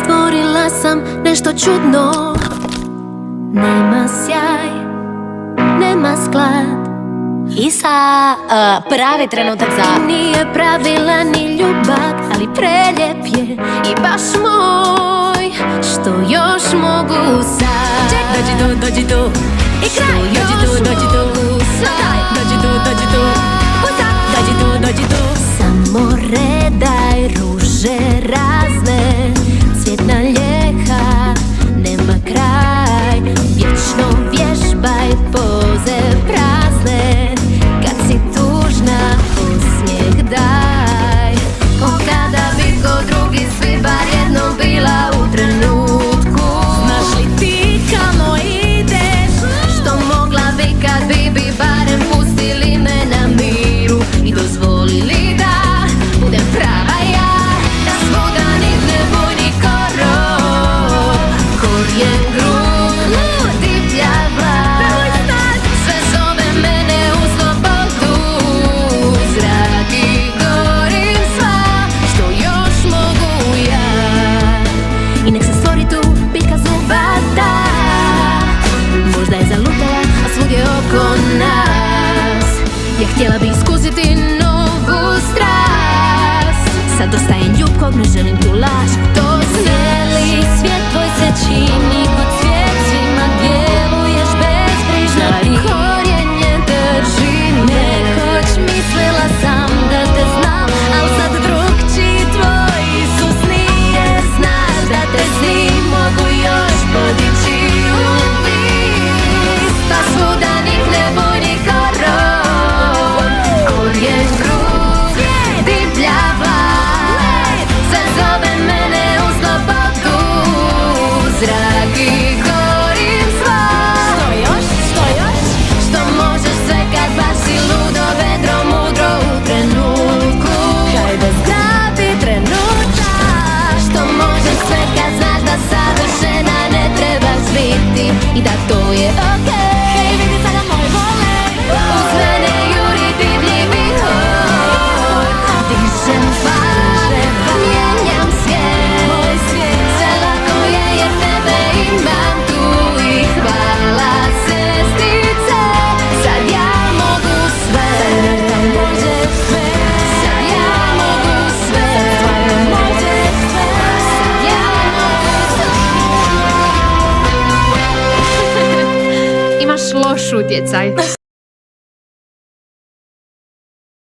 Stvorila sam nešto čudno. Nema sjaj, nema sklad I pravi trenutak za... Nije pravila ni ljubav, ali preljep je i baš moj. Što još mogu sad? Dođi tu I kraj, dođi tu Dođi tu Samo redaj ruže razne, cvjetna ljeha, nema kraj. Vječno vježbaj poze prazne, kad si tužna osmijeh daj. Kada bi ko drugi svi bar jednom bila u trenutku. Znaš li ti kamo ideš? Što mogla bi kad bi barem pustili me na miru i dozvolili da budem prava ja. Da svuda nikne bujni korov, korijen grud, divlja vlad. Sve zove mene u slobodu, zrak i gorim sva, što još mogu ja. I nek se stvori tu bitka zubata, možda je zalutala, a svud je oko nas. Ja htjela bi iskusiti novu strast, sad dostajem ljubkog, ne želim tu laž. To cijeli svijet tvoj se čini kod cvijet, svima djeluješ bezbrižno, ali korijenje drži me. Nekoć mislila sam da te znam, al sad drugčiji tvoj Isus nije. Znaš da te s njim mogu još podići u vis, pa svuda nikne bujni korov, korijen grud, divlja vlad. Sve zove mene u slobodu, zrak i gorim sva. Što još? Što možeš sve kad baš si ludo, vedro, mudro u trenutku. Hajde zgrabi trenutak. Što možeš sve kad znaš da savršena ne trebaš biti i da to je okej. Hej, vidi sada moj volej. Uz mene juri divlji vihor, dižem pare, mijenjam svijet. Sve lako je jer tebe imam tu i hvala sestice. Sad ja mogu sve, sad ja mogu sve, sad ja mogu sve. Imaš loš utjecaj.